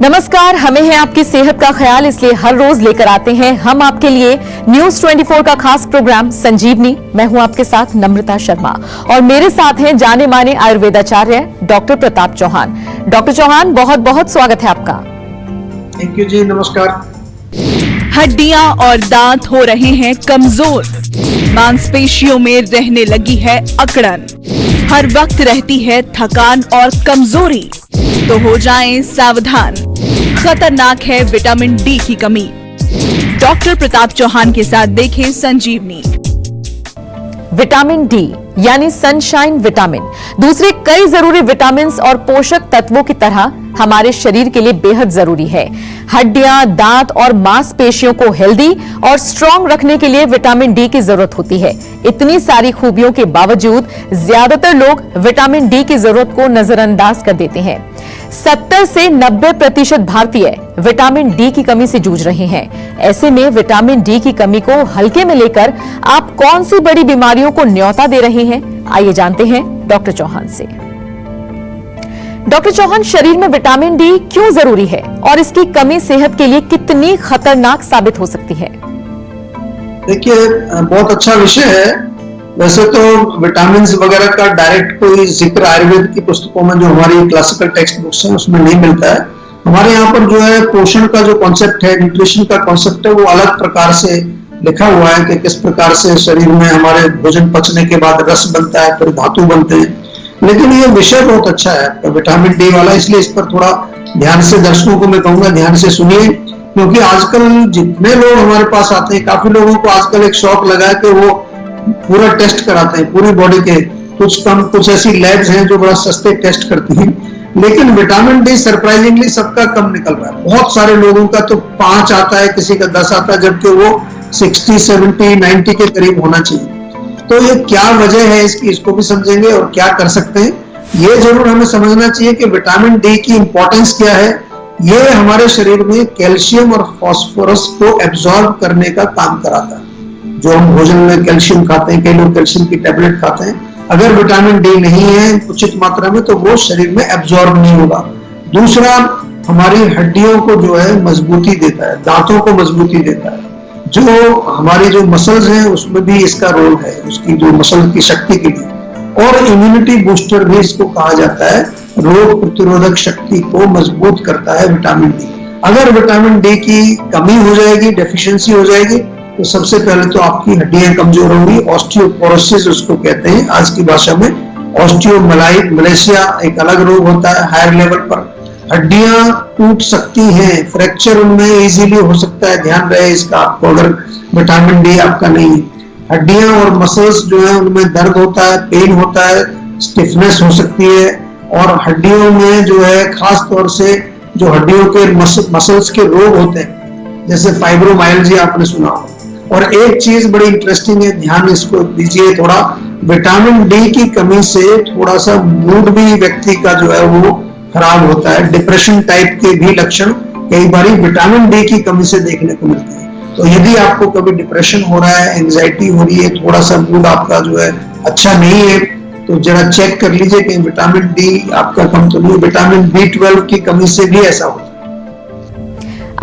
नमस्कार, हमें है आपकी सेहत का ख्याल, इसलिए हर रोज लेकर आते हैं हम आपके लिए न्यूज 24 का खास प्रोग्राम संजीवनी। मैं हूं आपके साथ नम्रता शर्मा और मेरे साथ हैं जाने माने आयुर्वेदाचार्य डॉक्टर प्रताप चौहान। डॉक्टर चौहान, बहुत बहुत स्वागत है आपका। थैंक यू जी, नमस्कार। हड्डियां और दांत हो रहे हैं कमजोर, मांसपेशियों में रहने लगी है अकड़न, हर वक्त रहती है थकान और कमजोरी, तो हो जाएं सावधान, खतरनाक है विटामिन डी की कमी। डॉक्टर प्रताप चौहान के साथ देखें संजीवनी। विटामिन डी यानी सनशाइन विटामिन दूसरे कई जरूरी विटामिन और पोषक तत्वों की तरह हमारे शरीर के लिए बेहद जरूरी है। हड्डियां, दांत और मांसपेशियों को हेल्दी और स्ट्रांग रखने के लिए विटामिन डी की जरूरत होती है। इतनी सारी खूबियों के बावजूद ज्यादातर लोग विटामिन डी की जरूरत को नजरअंदाज कर देते हैं। 70 से 90% भारतीय विटामिन डी की कमी से जूझ रहे हैं। ऐसे में विटामिन डी की कमी को हल्के में लेकर आप कौन सी बड़ी बीमारियों को न्योता दे रहे हैं, आइए जानते हैं डॉक्टर चौहान से। डॉक्टर चौहान, शरीर में विटामिन डी क्यों जरूरी है और इसकी कमी सेहत के लिए कितनी खतरनाक साबित हो सकती है? देखिए, बहुत अच्छा विषय है। वैसे तो विटामिन वगैरह का डायरेक्ट कोई जिक्र आयुर्वेद की पुस्तकों में, जो हमारी क्लासिकल टेक्स्ट बुक्स हैं, उसमें नहीं मिलता है। हमारे यहाँ पर जो है पोषण का जो कॉन्सेप्ट है, न्यूट्रिशन का कॉन्सेप्ट है, वो अलग प्रकार से लिखा हुआ है कि किस प्रकार से शरीर में हमारे भोजन पचने के बाद रस बनता है, फिर धातु बनते हैं। लेकिन ये विषय बहुत अच्छा है विटामिन डी वाला, इसलिए इस पर थोड़ा ध्यान से दर्शकों को मैं कहूंगा ध्यान से सुनिए, क्योंकि आजकल जितने लोग हमारे पास आते हैं, काफी लोगों को आजकल एक शौक लगा है कि वो पूरा टेस्ट कराते हैं पूरी बॉडी के। कुछ ऐसी लैब्स हैं जो बड़ा सस्ते टेस्ट करती हैं, लेकिन विटामिन डी सरप्राइजिंगली सबका कम निकल रहा है। बहुत सारे लोगों का तो 5 आता है, किसी का 10 आता है, जबकि वो 60, 70, 90 के करीब होना चाहिए। तो ये क्या वजह है इसकी, इसको भी समझेंगे और क्या कर सकते हैं। ये जरूर हमें समझना चाहिए कि विटामिन डी की इंपॉर्टेंस क्या है। ये हमारे शरीर में कैल्शियम और फास्फोरस को एब्जॉर्ब करने का काम कराता है। जो हम भोजन में कैल्शियम खाते हैं, कई लोग कैल्शियम की टैबलेट खाते हैं, अगर विटामिन डी नहीं है उचित मात्रा में तो वो शरीर में एब्जॉर्ब नहीं होगा। दूसरा, हमारी हड्डियों को जो है मजबूती देता है, दांतों को मजबूती देता है। जो हमारी जो मसल्स हैं उसमें भी इसका रोल है, उसकी जो मसल की शक्ति के लिए। और इम्यूनिटी बूस्टर भी इसको कहा जाता है, रोग प्रतिरोधक शक्ति को मजबूत करता है विटामिन डी। अगर विटामिन डी की कमी हो जाएगी, डेफिशिएंसी हो जाएगी, तो सबसे पहले तो आपकी हड्डियां कमजोर होंगी। ऑस्टियोपोरोसिस उसको कहते हैं आज की भाषा में। ऑस्टियोमलाइसिया एक अलग रोग होता है हायर लेवल पर। हड्डियां टूट सकती हैं, फ्रैक्चर उनमें इजीली हो सकता है, ध्यान रहे इसका आपको, अगर विटामिन डी आपका नहीं है। हड्डियां और मसल्स जो है उनमें दर्द होता है, पेन होता है, स्टिफनेस हो सकती है। और हड्डियों में जो है खास तौर से जो हड्डियों के मसल्स के रोग होते हैं, जैसे फाइब्रोमाइल्जिया आपने सुना हो। और एक चीज बड़ी इंटरेस्टिंग है, ध्यान इसको दीजिए थोड़ा, विटामिन डी की कमी से थोड़ा सा मूड भी व्यक्ति का जो है वो खराब होता है। डिप्रेशन टाइप के भी लक्षण कई बार विटामिन डी की कमी से देखने को मिलते हैं। तो यदि आपको कभी डिप्रेशन हो रहा है, एंजाइटी हो रही है, थोड़ा सा मूड आपका जो है अच्छा नहीं है, तो जरा चेक कर लीजिए कि विटामिन डी आपका कम तो नहीं। विटामिन B12 की कमी से भी ऐसा होता है।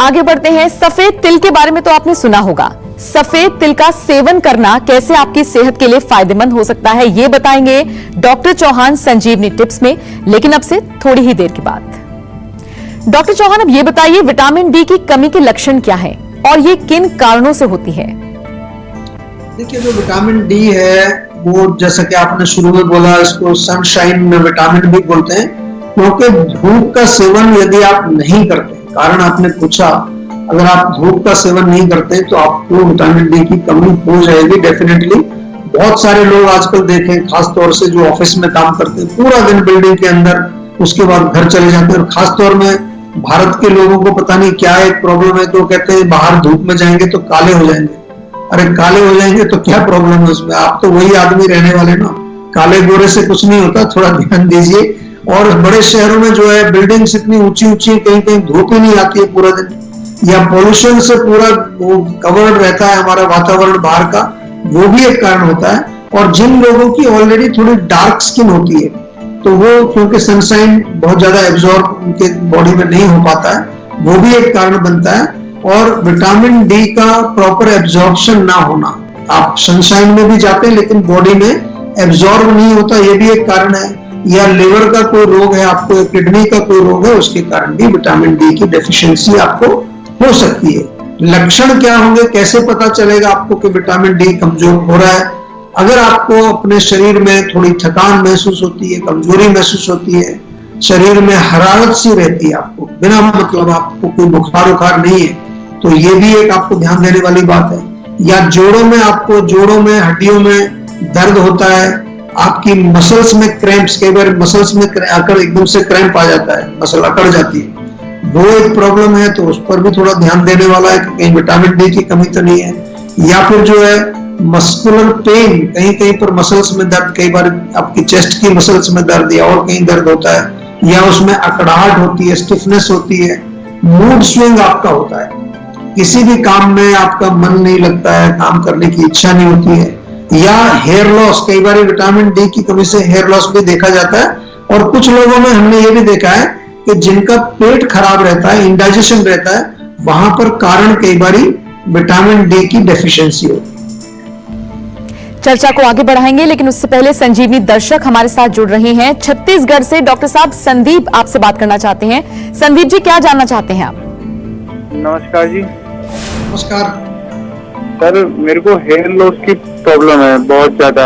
आगे बढ़ते हैं। सफेद तिल के बारे में तो आपने सुना होगा। सफेद तिल का सेवन करना कैसे आपकी सेहत के लिए फायदेमंद हो सकता है, ये बताएंगे डॉक्टर चौहान संजीवनी टिप्स में, लेकिन अब से थोड़ी ही देर के बाद। डॉक्टर चौहान, अब ये बताइए विटामिन डी की कमी के लक्षण क्या हैं और ये किन कारणों से होती है? देखिए, जो विटामिन डी है वो, जैसा कि आपने शुरू में बोला, इसको सनशाइन विटामिन भी बोलते हैं, क्योंकि धूप का सेवन यदि आप नहीं करते, कारण आपने पूछा, अगर आप धूप का सेवन नहीं करते तो आपको विटामिन डी की कमी हो जाएगी डेफिनेटली। बहुत सारे लोग आजकल देखें, खास तौर से जो ऑफिस में काम करते हैं, पूरा दिन बिल्डिंग के अंदर, उसके बाद घर चले जाते हैं। और खास तौर में भारत के लोगों को पता नहीं क्या एक प्रॉब्लम है, तो कहते हैं बाहर धूप में जाएंगे तो काले हो जाएंगे। अरे काले हो जाएंगे तो क्या प्रॉब्लम है उसमें, आप तो वही आदमी रहने वाले ना, काले गोरे से कुछ नहीं होता, थोड़ा ध्यान दीजिए। और बड़े शहरों में जो है बिल्डिंग्स इतनी ऊंची ऊंची, कहीं कहीं धूप ही नहीं आती है पूरा दिन, या पोल्यूशन से पूरा वो कवर्ड रहता है हमारा वातावरण बाहर का, वो भी एक कारण होता है। और जिन लोगों की ऑलरेडी थोड़ी डार्क स्किन होती है, तो तो वो क्योंकि सनशाइन बहुत ज्यादा एब्जॉर्ब उनके बॉडी में नहीं हो पाता है, वो भी एक कारण बनता है। और विटामिन डी का प्रॉपर एब्जॉर्प्शन ना होना, आप सनशाइन में भी जाते हैं लेकिन बॉडी में एब्जॉर्ब नहीं होता, ये भी एक कारण है। या लिवर का कोई रोग है आपको, या किडनी का कोई रोग है, उसके कारण भी विटामिन डी की डेफिशिएंसी आपको हो सकती है। लक्षण क्या होंगे, कैसे पता चलेगा आपको कि विटामिन डी कमजोर हो रहा है? अगर आपको अपने शरीर में थोड़ी थकान महसूस होती है, कमजोरी महसूस होती है, शरीर में हरारत सी रहती है, आपको बिना मतलब आपको कोई बुखार उखार नहीं है, तो ये भी एक आपको ध्यान देने वाली बात है। या जोड़ों में हड्डियों में दर्द होता है, आपकी मसल्स में क्रैम्प्स, कई बार मसल्स में अकड़, एकदम से क्रैम्प आ जाता है, मसल अकड़ जाती है, वो एक प्रॉब्लम है, तो उस पर भी थोड़ा ध्यान देने वाला है कि कहीं विटामिन डी की कमी तो नहीं है। या फिर जो है मस्कुलर पेन, कहीं कहीं पर मसल्स में दर्द, कई बार आपकी चेस्ट की मसल्स में दर्द या और कहीं दर्द होता है, या उसमें अकड़ाहट होती है, स्टिफनेस होती है, मूड स्विंग आपका होता है, किसी भी काम में आपका मन नहीं लगता है, काम करने की इच्छा नहीं होती है। या हेयर लॉस, कई बार विटामिन डी की कमी से हेयर लॉस भी देखा जाता है। और कुछ लोगों में हमने ये भी देखा है कि जिनका पेट खराब रहता है, इंडाइजेशन रहता है, वहां पर कारण कई बार विटामिन डी की डेफिशिएंसी होती है। चर्चा को आगे बढ़ाएंगे, लेकिन उससे पहले संजीवनी दर्शक हमारे साथ जुड़ रहे हैं छत्तीसगढ़ से। डॉक्टर साहब, संदीप आपसे बात करना चाहते हैं। संदीप जी, क्या जानना चाहते हैं आप? नमस्कार जी। नमस्कार सर, मेरे को हेयर लॉस की प्रॉब्लम है बहुत ज्यादा।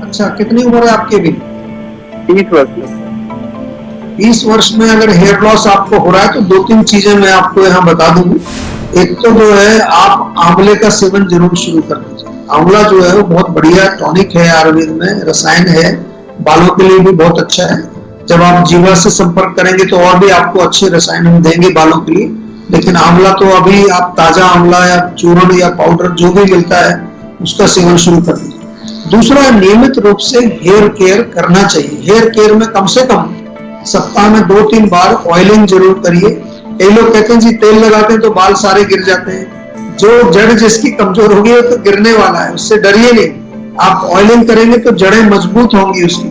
अच्छा, कितनी उम्र है आपकी अभी? 30 वर्ष। 20 वर्ष में अगर हेयर लॉस आपको हो रहा है तो 2-3 चीजें मैं आपको यहाँ बता दूंगी। एक तो जो है, आप आंवले का सेवन जरूर शुरू कर दीजिए। आंवला जो है वो बहुत बढ़िया टॉनिक है, आयुर्वेद में रसायन है, बालों के लिए भी बहुत अच्छा है। जब आप जीवा से संपर्क करेंगे तो और भी आपको अच्छे रसायन हम देंगे बालों के लिए। लेकिन आंवला तो अभी आप ताजा आंवला या चूर्ण या पाउडर जो भी मिलता है उसका सेवन शुरू कर दीजिए। दूसरा, नियमित रूप से हेयर केयर करना चाहिए। हेयर केयर में कम से कम सप्ताह में 2-3 बार ऑयलिंग जरूर करिए। कई लोग कहते हैं जी तेल लगाते हैं तो बाल सारे गिर जाते हैं। जो जड़ जिसकी कमजोर होगी वो तो गिरने वाला है, उससे डरिए नहीं। आप ऑयलिंग करेंगे तो जड़ें मजबूत होंगी उसकी।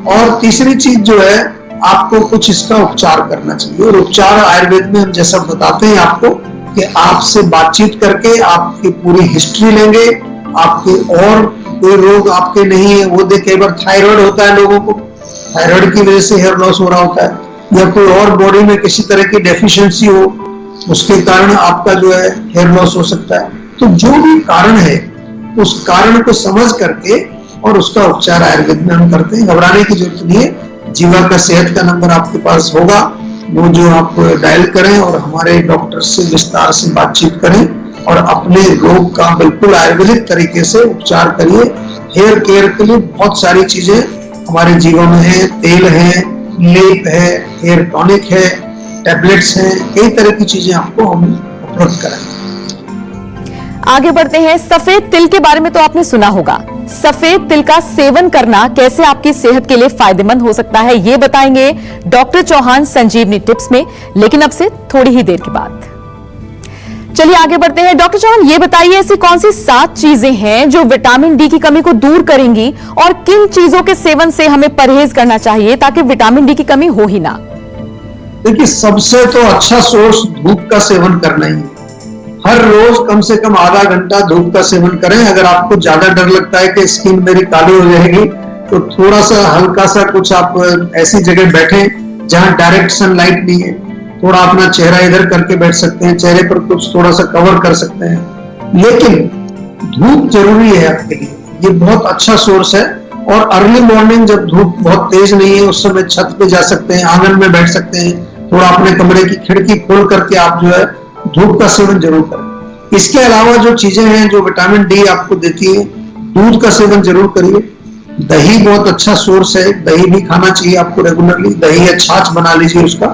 और तीसरी चीज जो है, आपको कुछ इसका उपचार करना चाहिए। और उपचार आयुर्वेद में हम जैसा बताते हैं आपको कि आपसे बातचीत करके आपकी पूरी हिस्ट्री लेंगे, आपके और कोई रोग आपके नहीं है वो देख। कई बार थायराइड होता है लोगों को, थायराइड की वजह से हेयर लॉस हो रहा होता है, या कोई और बॉडी में किसी तरह की डेफिशिएंसी हो, उसके कारण आपका जो है हेयर लॉस हो सकता है। तो जो भी कारण है उस कारण को समझ करके और उसका उपचार आयुर्वेद में हम करते हैं। घबराने की जरूरत नहीं है। जीवा का सेहत का नंबर आपके पास होगा, वो जो आप डायल करें और हमारे डॉक्टर से विस्तार से बातचीत करें और अपने रोग का बिल्कुल आयुर्वेदिक तरीके से उपचार करिए। हेयर केयर के लिए बहुत सारी चीजें हमारे जीवन में है, तेल है, लेप है, हेयर टॉनिक है, टैबलेट्स हैं, कई तरह की चीजें आपको हम उपलब्ध कराएंगे। आगे बढ़ते हैं। सफेद तिल के बारे में तो आपने सुना होगा। सफेद तिल का सेवन करना कैसे आपकी सेहत के लिए फायदेमंद हो सकता है, ये बताएंगे डॉक्टर चौहान संजीवनी टिप्स में, लेकिन अब से थोड़ी ही देर के बाद। चलिए आगे बढ़ते हैं। डॉक्टर चौहान, ये बताइए ऐसी कौन सी 7 चीजें हैं जो विटामिन डी की कमी को दूर करेंगी, और किन चीजों के सेवन से हमें परहेज करना चाहिए ताकि विटामिन डी की कमी हो ही ना? देखिए, सबसे तो अच्छा सोर्स धूप का सेवन करना ही है। हर रोज कम से कम आधा घंटा धूप का सेवन करें। अगर आपको ज्यादा डर लगता है कि स्किन मेरी काली हो जाएगी तो थोड़ा सा हल्का सा कुछ आप ऐसी जगह बैठें जहां डायरेक्ट सनलाइट नहीं है। थोड़ा अपना चेहरा इधर करके बैठ सकते हैं, चेहरे पर कुछ थोड़ा सा कवर कर सकते हैं, लेकिन धूप जरूरी है आपके लिए। ये बहुत अच्छा सोर्स है। और अर्ली मॉर्निंग जब धूप बहुत तेज नहीं है उस समय छत पे जा सकते हैं, आंगन में बैठ सकते हैं, थोड़ा अपने कमरे की खिड़की खोल करके आप जो है धूप का सेवन जरूर करें। इसके अलावा जो चीजें हैं जो विटामिन डी आपको देती है, दूध का सेवन जरूर करिए। दही बहुत अच्छा सोर्स है, दही भी खाना चाहिए आपको रेगुलरली। दही या छाछ बना लीजिए उसका।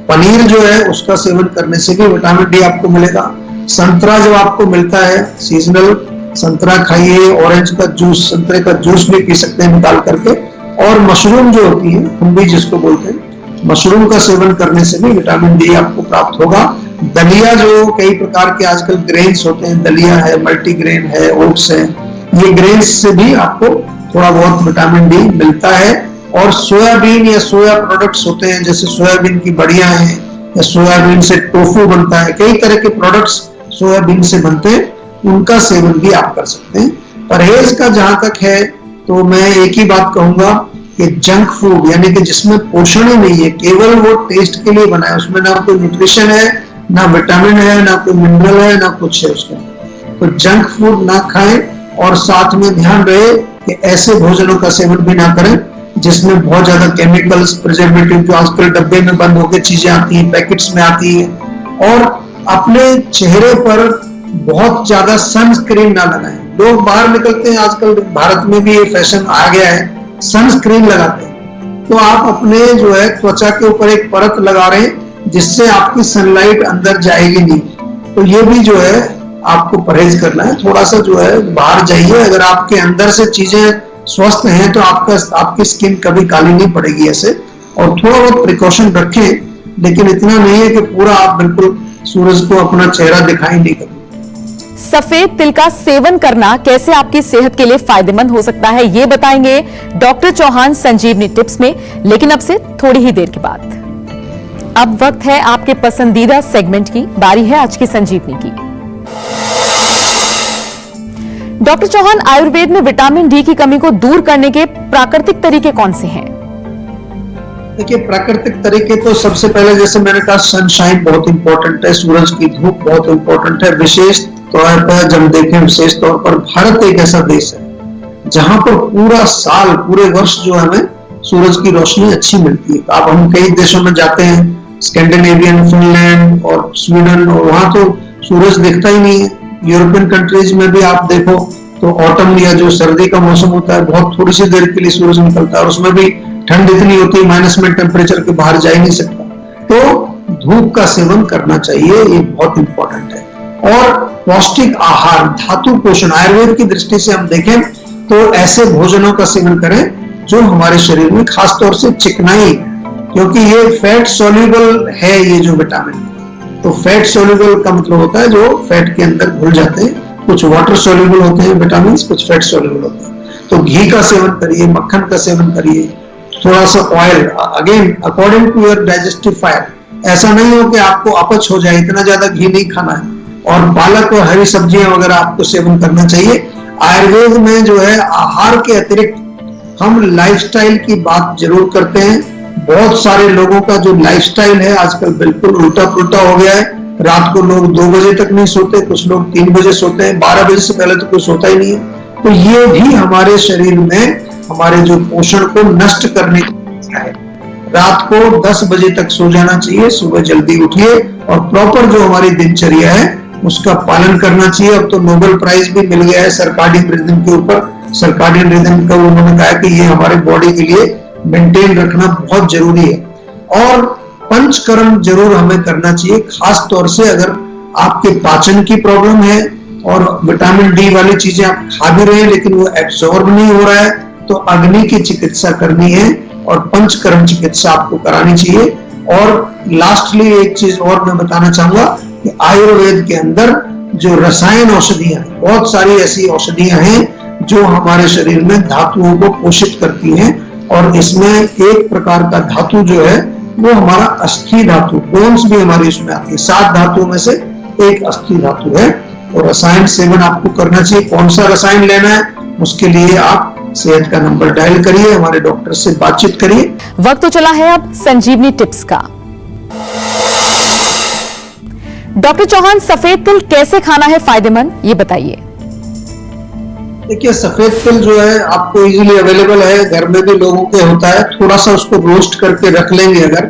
पनीर जो है उसका सेवन करने से भी विटामिन डी आपको मिलेगा। संतरा जब आपको मिलता है, सीजनल संतरा खाइए। ऑरेंज का जूस, संतरे का जूस भी पी सकते हैं निकाल करके। और मशरूम जो होती है, खुम्बी जिसको बोलते हैं, मशरूम का सेवन करने से भी विटामिन डी आपको प्राप्त होगा। दलिया, जो कई प्रकार के आजकल ग्रेन्स होते हैं, दलिया है, मल्टीग्रेन है, ओट्स है, ये ग्रेन्स से भी आपको थोड़ा बहुत विटामिन डी मिलता है। और सोयाबीन या सोया प्रोडक्ट्स होते हैं, जैसे सोयाबीन की बड़ियां हैं या सोयाबीन से टोफू बनता है, कई तरह के प्रोडक्ट्स सोयाबीन से बनते हैं, उनका सेवन भी आप कर सकते हैं। परहेज का जहां तक है तो मैं एक ही बात कहूंगा कि जंक फूड यानी कि जिसमें पोषण ही नहीं है, केवल वो टेस्ट के लिए बना है, उसमें ना कोई न्यूट्रिशन है, ना विटामिन है, ना कोई मिनरल है, ना कुछ है उसका, तो जंक फूड ना खाएं। और साथ में ध्यान रहे कि ऐसे भोजनों का सेवन भी ना करें जिसमें बहुत ज्यादा केमिकल्स, प्रिजर्वेटिव जो आजकल डब्बे में बंद होकर चीजें आती हैं, पैकेट्स में आती है। और अपने चेहरे पर बहुत ज्यादा सनस्क्रीन ना लगाएं। लोग बाहर निकलते हैं, आजकल भारत में भी ये फैशन आ गया है, सनस्क्रीन लगाते हैं, तो आप अपने जो है त्वचा के ऊपर एक परत लगा रहे हैं जिससे आपकी सनलाइट अंदर जाएगी नहीं। तो ये भी जो है आपको परहेज करना है, थोड़ा सा जो है बाहर जाइए। अगर आपके अंदर से चीजें स्वस्थ हैं तो आपकी स्किन कभी काली नहीं पड़ेगी ऐसे। और थोड़ा बहुत प्रिकॉशन रखें, लेकिन इतना नहीं है कि पूरा आप बिल्कुल सूरज को अपना चेहरा दिखाई नहीं करें। सफेद तिल का सेवन करना कैसे आपकी सेहत के लिए फायदेमंद हो सकता है, ये बताएंगे डॉक्टर चौहान संजीवनी टिप्स में, लेकिन अब से थोड़ी ही देर के बाद। अब वक्त है आपके पसंदीदा सेगमेंट की, बारी है आज की संजीवनी की। डॉक्टर चौहान, आयुर्वेद में विटामिन डी की कमी को दूर करने के प्राकृतिक तरीके कौन से हैं? देखिए, प्राकृतिक तरीके तो सबसे पहले जैसे मैंने कहा, सनशाइन बहुत इंपॉर्टेंट है, सूरज की धूप बहुत इंपॉर्टेंट है। विशेष तौर पर जब देखें, विशेष तौर पर भारत एक ऐसा देश है जहां पर पूरा साल, पूरे वर्ष जो हमें सूरज की रोशनी अच्छी मिलती है। अब हम कई देशों में जाते हैं, स्कैंडिनेवियन, फिनलैंड और स्वीडन, और वहां तो सूरज दिखता ही नहीं है। यूरोपियन कंट्रीज में भी आप देखो तो ऑटम या जो सर्दी का मौसम होता है, बहुत थोड़ी सी देर के लिए सूरज निकलता है, और उसमें भी ठंड इतनी होती है, माइनस में टेम्परेचर के बाहर जा ही नहीं सकता। तो धूप का सेवन करना चाहिए, ये बहुत इंपॉर्टेंट है। और पौष्टिक आहार, धातु पोषण, आयुर्वेद की दृष्टि से हम देखें तो ऐसे भोजनों का सेवन करें जो हमारे शरीर में, खासतौर से चिकनाई, क्योंकि ये फैट सोल्यूबल है, ये जो विटामिन, तो फैट सोल्यूबल का मतलब होता है जो फैट के अंदर घुल जाते हैं। कुछ वाटर सोल्यूबल होते हैं विटामिन, कुछ फैट सोल्यूबल होते हैं। तो घी का सेवन करिए, मक्खन का सेवन करिए, थोड़ा सा oil, again according to your digestive fire. ऐसा नहीं हो कि आपको अपच हो जाए, इतना ज्यादा घी नहीं खाना है। और पालक और हरी सब्जियां वगैरह आपको सेवन करना चाहिए। आयुर्वेद में जो है आहार के अतिरिक्त हम लाइफस्टाइल की बात जरूर करते हैं। बहुत सारे लोगों का जो लाइफस्टाइल है आजकल बिल्कुल उल्टा पुल्टा हो गया है। रात को लोग 2 बजे तक नहीं सोते, कुछ लोग 3 बजे सोते हैं, 12 बजे से पहले तो कोई सोता ही नहीं है। तो ये भी हमारे शरीर में हमारे जो पोषण को नष्ट करने का है। रात को 10 बजे तक सो जाना चाहिए, सुबह जल्दी उठिए, और प्रॉपर जो हमारी दिनचर्या है उसका पालन करना चाहिए। अब तो नोबेल प्राइज भी मिल गया है सर्काडियन रिदम के ऊपर। सर्काडियन रिदम का उन्होंने कहा कि ये हमारे बॉडी के लिए मेंटेन रखना बहुत जरूरी है। और पंचकर्म जरूर हमें करना चाहिए, खास तौर से अगर आपके पाचन की प्रॉब्लम है और विटामिन डी वाली चीजें आप खा भी रहे हैं लेकिन वो एब्जॉर्ब नहीं हो रहा है, तो अग्नि की चिकित्सा करनी है और पंचकर्म चिकित्सा आपको करानी चाहिए। और लास्टली एक चीज और मैं बताना चाहूंगा कि आयुर्वेद के अंदर जो रसायन औषधियां, बहुत सारी ऐसी औषधियां हैं जो हमारे शरीर में धातुओं को पोषित करती हैं। और इसमें एक प्रकार का धातु जो है वो हमारा अस्थि धातु, बोन्स भी हमारी इसमें आती है। 7 धातुओं में से एक अस्थि धातु है। और रसायन सेवन आपको करना चाहिए। कौन सा रसायन लेना है उसके लिए आप सेहत का नंबर डायल करिए, हमारे डॉक्टर से बातचीत करिए। वक्त तो चला है अब संजीवनी टिप्स का। डॉक्टर चौहान, सफेद तिल कैसे खाना है फायदेमंद, ये बताइए। देखिए, सफेद तिल जो है आपको इजीली अवेलेबल है, घर में भी लोगों के होता है। थोड़ा सा उसको रोस्ट करके रख लेंगे अगर,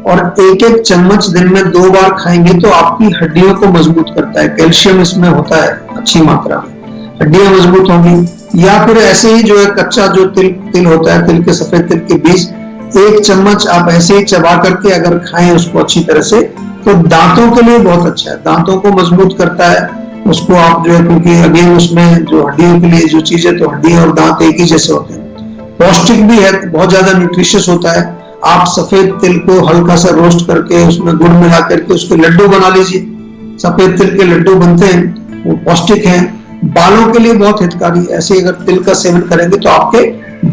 और 1-1 चम्मच दिन में 2 बार खाएंगे तो आपकी हड्डियों को मजबूत करता है। कैल्शियम इसमें होता है अच्छी मात्रा में, हड्डियां मजबूत होंगी। या फिर ऐसे ही जो है कच्चा जो तिल होता है, तिल के, सफेद तिल के बीज, 1 चम्मच आप ऐसे ही चबा करके अगर खाएं उसको अच्छी तरह से, तो दांतों के लिए बहुत अच्छा है, दांतों को मजबूत करता है। उसको आप जो है, क्योंकि अगेन उसमें जो हड्डियों के लिए जो चीज है, तो हड्डियां और दांत एक ही जैसे होते हैं। पौष्टिक भी है, बहुत ज्यादा न्यूट्रिशियस होता है। आप सफेद तिल को हल्का सा रोस्ट करके उसमें गुड़ मिला करके उसके लड्डू बना लीजिए। सफेद तिल के लड्डू बनते हैं, वो पौष्टिक हैं, बालों के लिए बहुत हितकारी। ऐसे अगर तिल का सेवन करेंगे तो आपके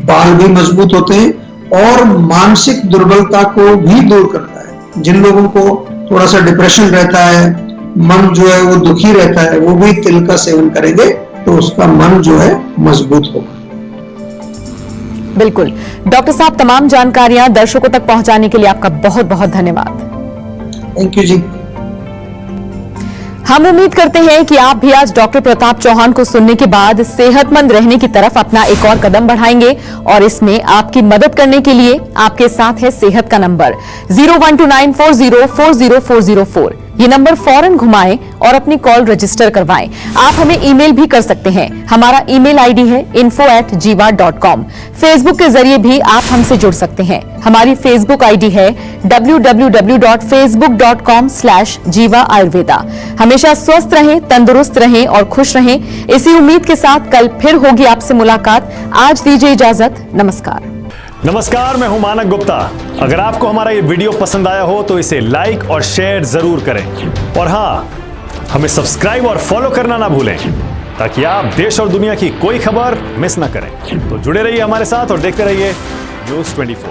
बाल भी मजबूत होते हैं और मानसिक दुर्बलता को भी दूर करता है। जिन लोगों को थोड़ा सा डिप्रेशन रहता है, मन जो है वो दुखी रहता है, वो भी तिल का सेवन करेंगे तो उसका मन जो है मजबूत होगा। बिल्कुल डॉक्टर साहब, तमाम जानकारियां दर्शकों तक पहुंचाने के लिए आपका बहुत बहुत धन्यवाद। थैंक यू जी। हम उम्मीद करते हैं कि आप भी आज डॉक्टर प्रताप चौहान को सुनने के बाद सेहतमंद रहने की तरफ अपना एक और कदम बढ़ाएंगे और इसमें आपकी मदद करने के लिए आपके साथ है सेहत का नंबर 0129404004। ये नंबर फौरन घुमाएं और अपनी कॉल रजिस्टर करवाएं। आप हमें ईमेल भी कर सकते हैं। हमारा ईमेल आईडी है info@jiva.com। फेसबुक के जरिए भी आप हमसे जुड़ सकते हैं। हमारी फेसबुक आईडी है www.facebook.com/jiva ayurveda। हमेशा स्वस्थ रहें, तंदुरुस्त रहें और खुश रहें। इसी उम्मीद के साथ कल फिर होगी आपसे मुलाकात। आज दीजिए इजाजत। नमस्कार। नमस्कार, मैं हूं मानक गुप्ता। अगर आपको हमारा ये वीडियो पसंद आया हो तो इसे लाइक और शेयर जरूर करें और हां, हमें सब्सक्राइब और फॉलो करना ना भूलें ताकि आप देश और दुनिया की कोई खबर मिस ना करें। तो जुड़े रहिए हमारे साथ और देखते रहिए न्यूज़ 24।